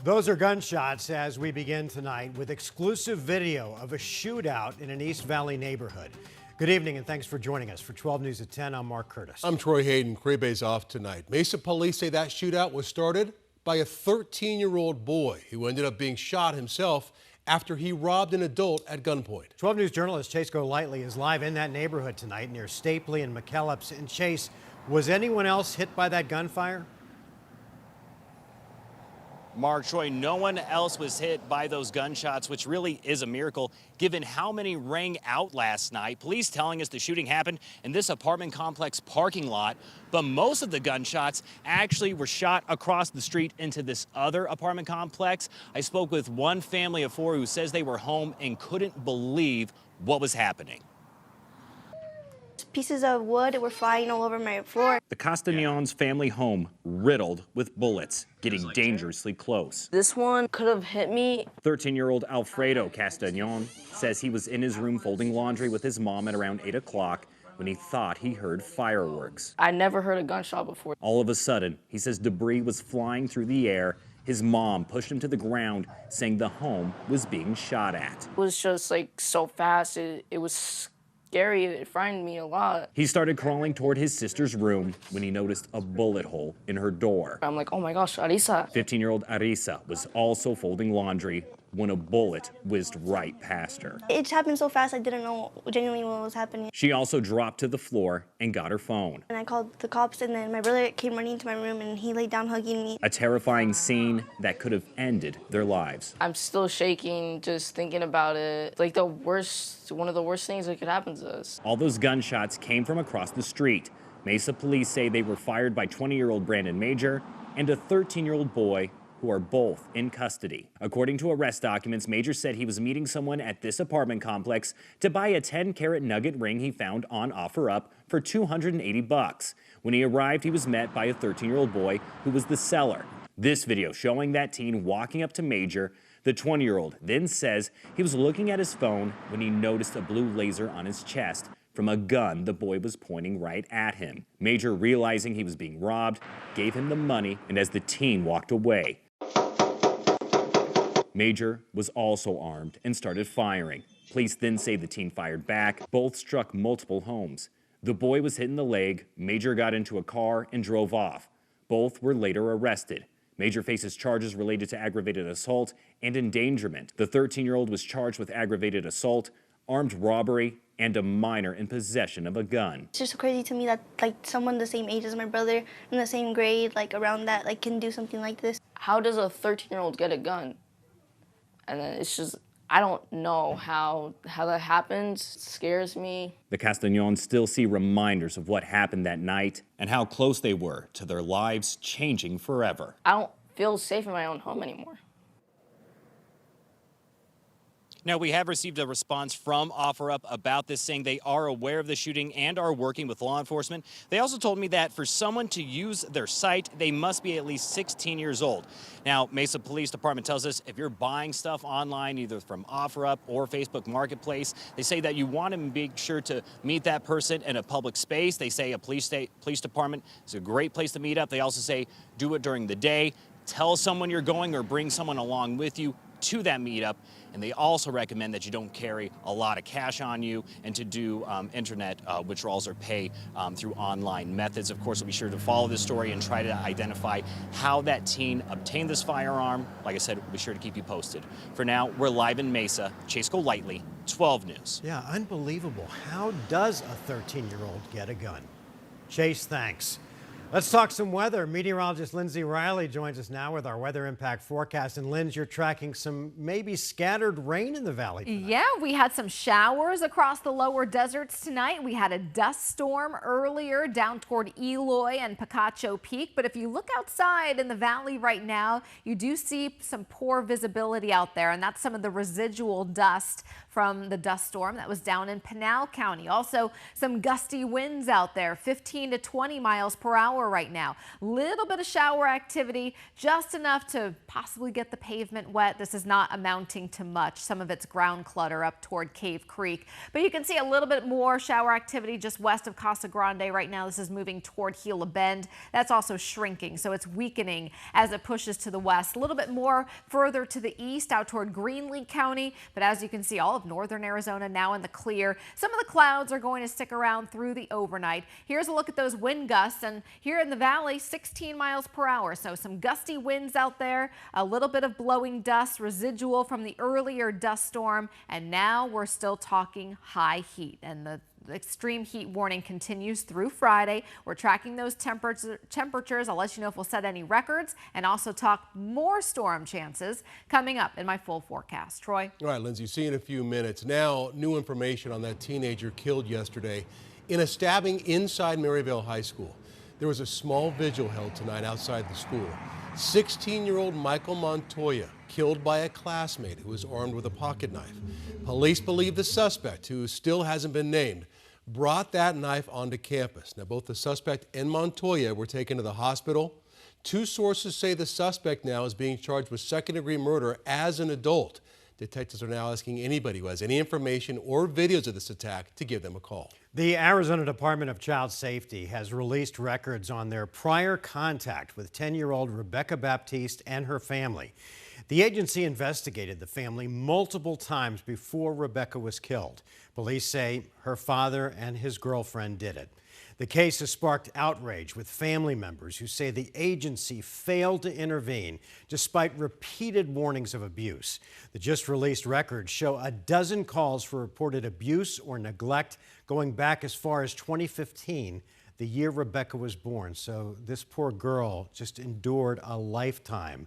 Those are gunshots as we begin tonight with exclusive video of a shootout in an East Valley neighborhood. Good evening and thanks for joining us. For 12 News at 10, I'm Mark Curtis. I'm Troy Hayden. Crebay's off tonight. Mesa police say that shootout was started by a 13-year-old boy who ended up being shot himself after he robbed an adult at gunpoint. 12 News journalist Chase Golightly is live in that neighborhood tonight near Stapley and McKellips. And Chase, was anyone else hit by that gunfire? Mark, Troy, no one else was hit by those gunshots, which really is a miracle given how many rang out last night. Police telling us the shooting happened in this apartment complex parking lot, but most of the gunshots actually were shot across the street into this other apartment complex. I spoke with one family of four who says they were home and couldn't believe what was happening. Pieces of wood were flying all over my floor. The Castagnons family home riddled with bullets, getting dangerously close. This one could have hit me. 13-year-old Alfredo Castagnon says he was in his room folding laundry with his mom at around 8 o'clock when he thought he heard fireworks. I never heard a gunshot before. All of a sudden, he says debris was flying through the air. His mom pushed him to the ground, saying the home was being shot at. It was just like so fast. It was scary. It frightened me a lot. He started crawling toward his sister's room when he noticed a bullet hole in her door. I'm like, oh my gosh, Arisa. 15-year-old Arisa was also folding laundry when a bullet whizzed right past her. It just happened so fast, I didn't know genuinely what was happening. She also dropped to the floor and got her phone. And I called the cops, and then my brother came running into my room, and he laid down hugging me. A terrifying scene that could have ended their lives. I'm still shaking just thinking about it. Like one of the worst things that could happen to us. All those gunshots came from across the street. Mesa police say they were fired by 20-year-old Brandon Major and a 13-year-old boy who are both in custody. According to arrest documents, Major said he was meeting someone at this apartment complex to buy a 10-carat nugget ring he found on OfferUp for $280. When he arrived, he was met by a 13-year-old boy who was the seller. This video showing that teen walking up to Major. The 20-year-old then says he was looking at his phone when he noticed a blue laser on his chest from a gun the boy was pointing right at him. Major, realizing he was being robbed, gave him the money, and as the teen walked away, Major was also armed and started firing. Police then say the teen fired back. Both struck multiple homes. The boy was hit in the leg. Major got into a car and drove off. Both were later arrested. Major faces charges related to aggravated assault and endangerment. The 13-year-old was charged with aggravated assault, armed robbery, and a minor in possession of a gun. It's just so crazy to me that like someone the same age as my brother, in the same grade, like around that, like can do something like this. How does a 13-year-old get a gun? And then it's just, I don't know how that happens. It scares me. The Castagnons still see reminders of what happened that night and how close they were to their lives changing forever. I don't feel safe in my own home anymore. Now, we have received a response from OfferUp about this, saying they are aware of the shooting and are working with law enforcement. They also told me that for someone to use their site, they must be at least 16 years old. Now, Mesa Police Department tells us if you're buying stuff online, either from OfferUp or Facebook Marketplace, they say that you want to make sure to meet that person in a public space. They say a police department is a great place to meet up. They also say do it during the day. Tell someone you're going or bring someone along with you to that meetup, and they also recommend that you don't carry a lot of cash on you and to do internet withdrawals or pay through online methods. Of course, we'll be sure to follow this story and try to identify how that teen obtained this firearm. Like I said, we'll be sure to keep you posted. For now, we're live in Mesa. Chase Golightly, 12 News. Yeah, unbelievable. How does a 13-year-old get a gun? Chase, thanks. Let's talk some weather. Meteorologist Lindsay Riley joins us now with our weather impact forecast. And Lindsay, you're tracking some maybe scattered rain in the valley tonight. Yeah, we had some showers across the lower deserts tonight. We had a dust storm earlier down toward Eloy and Picacho Peak. But if you look outside in the valley right now, you do see some poor visibility out there. And that's some of the residual dust from the dust storm that was down in Pinal County. Also, some gusty winds out there, 15 to 20 miles per hour shower right now. Little bit of shower activity, just enough to possibly get the pavement wet. This is not amounting to much. Some of it's ground clutter up toward Cave Creek, but you can see a little bit more shower activity just west of Casa Grande right now. This is moving toward Gila Bend. That's also shrinking, so it's weakening as it pushes to the west. A little bit more further to the east out toward Greenlee County, but as you can see, all of northern Arizona now in the clear. Some of the clouds are going to stick around through the overnight. Here's a look at those wind gusts, and here in the valley, 16 miles per hour. So some gusty winds out there, a little bit of blowing dust residual from the earlier dust storm, and now we're still talking high heat, and the extreme heat warning continues through Friday. We're tracking those temperatures. I'll let you know if we'll set any records and also talk more storm chances coming up in my full forecast. Troy? All right, Lindsay, see you in a few minutes. Now, new information on that teenager killed yesterday in a stabbing inside Maryvale High School. There was a small vigil held tonight outside the school. 16-year-old Michael Montoya killed by a classmate who was armed with a pocket knife. Police believe the suspect, who still hasn't been named, brought that knife onto campus. Now, both the suspect and Montoya were taken to the hospital. Two sources say the suspect now is being charged with second-degree murder as an adult. Detectives are now asking anybody who has any information or videos of this attack to give them a call. The Arizona Department of Child Safety has released records on their prior contact with 10-year-old Rebecca Baptiste and her family. The agency investigated the family multiple times before Rebecca was killed. Police say her father and his girlfriend did it. The case has sparked outrage with family members who say the agency failed to intervene despite repeated warnings of abuse. The just released records show a dozen calls for reported abuse or neglect going back as far as 2015, the year Rebecca was born. So this poor girl just endured a lifetime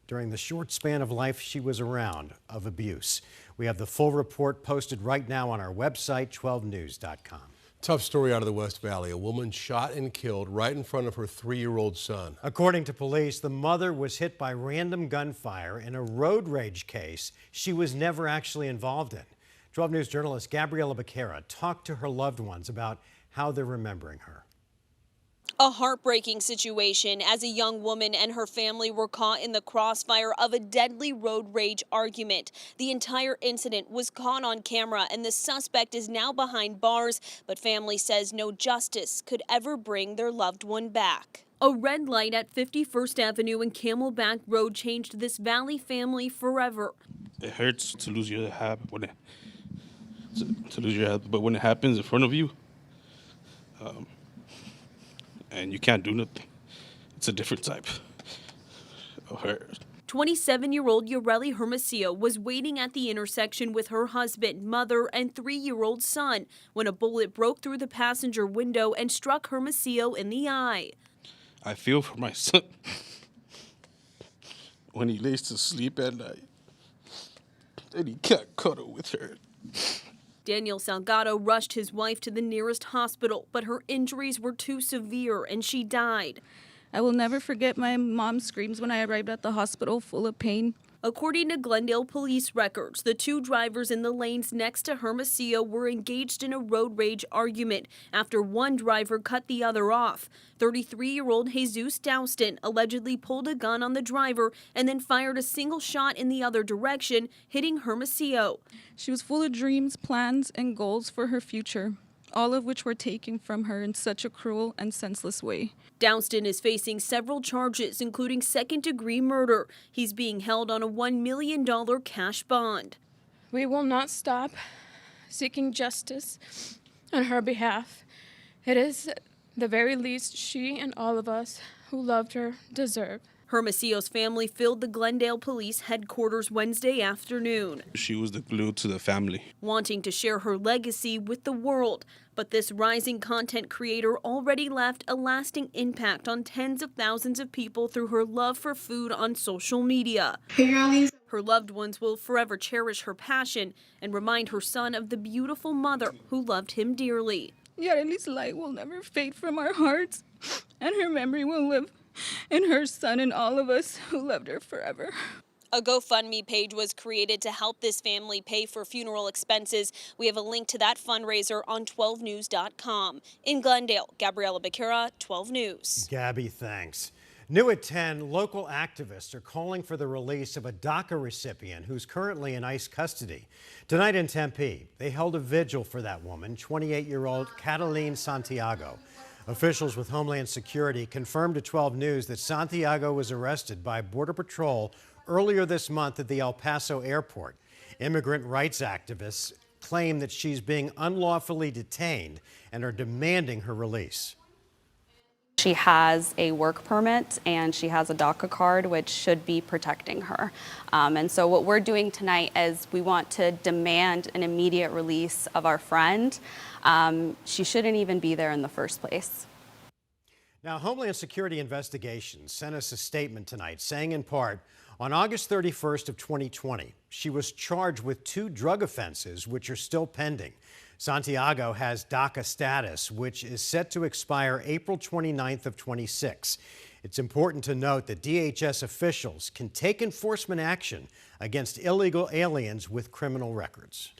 during the short span of life she was around of abuse. We have the full report posted right now on our website, 12news.com. Tough story out of the West Valley. A woman shot and killed right in front of her 3-year-old son. According to police, the mother was hit by random gunfire in a road rage case she was never actually involved in. 12 News journalist Gabriela Becerra talked to her loved ones about how they're remembering her. A heartbreaking situation as a young woman and her family were caught in the crossfire of a deadly road rage argument. The entire incident was caught on camera and the suspect is now behind bars, but family says no justice could ever bring their loved one back. A red light at 51st Avenue and Camelback Road changed this Valley family forever. It hurts to lose your hat when but when it happens in front of you, and you can't do nothing, it's a different type of hurt. 27-year-old Yoreli Hermosillo was waiting at the intersection with her husband, mother, and 3-year-old son when a bullet broke through the passenger window and struck Hermosillo in the eye. I feel for my son when he lays to sleep at night and he can't cuddle with her. Daniel Salgado rushed his wife to the nearest hospital, but her injuries were too severe and she died. I will never forget my mom's screams when I arrived at the hospital full of pain. According to Glendale police records, the two drivers in the lanes next to Hermosillo were engaged in a road rage argument after one driver cut the other off. 33-year-old Jesus Douston allegedly pulled a gun on the driver and then fired a single shot in the other direction, hitting Hermosillo. She was full of dreams, plans, and goals for her future, all of which were taken from her in such a cruel and senseless way. Douston is facing several charges, including second-degree murder. He's being held on a $1 million cash bond. We will not stop seeking justice on her behalf. It is the very least she and all of us who loved her deserve. Hermosillo's family filled the Glendale Police headquarters Wednesday afternoon. She was the glue to the family. Wanting to share her legacy with the world, but this rising content creator already left a lasting impact on tens of thousands of people through her love for food on social media. Her loved ones will forever cherish her passion and remind her son of the beautiful mother who loved him dearly. Yareli's light will never fade from our hearts, and her memory will live in her son and all of us who loved her forever. A GoFundMe page was created to help this family pay for funeral expenses. We have a link to that fundraiser on 12news.com. In Glendale, Gabriella Bacura, 12 News. Gabby, thanks. New at 10, local activists are calling for the release of a DACA recipient who's currently in ICE custody. Tonight in Tempe, they held a vigil for that woman, 28-year-old Cataline Santiago. Officials with Homeland Security confirmed to 12 News that Santiago was arrested by Border Patrol earlier this month at the El Paso airport. Immigrant rights activists claim that she's being unlawfully detained and are demanding her release. She has a work permit and she has a DACA card, which should be protecting her. And so what we're doing tonight is we want to demand an immediate release of our friend. She shouldn't even be there in the first place. Now, Homeland Security Investigations sent us a statement tonight saying in part, on August 31st of 2020, she was charged with 2 drug offenses which are still pending. Santiago has DACA status, which is set to expire April 29th of 26. It's important to note that DHS officials can take enforcement action against illegal aliens with criminal records.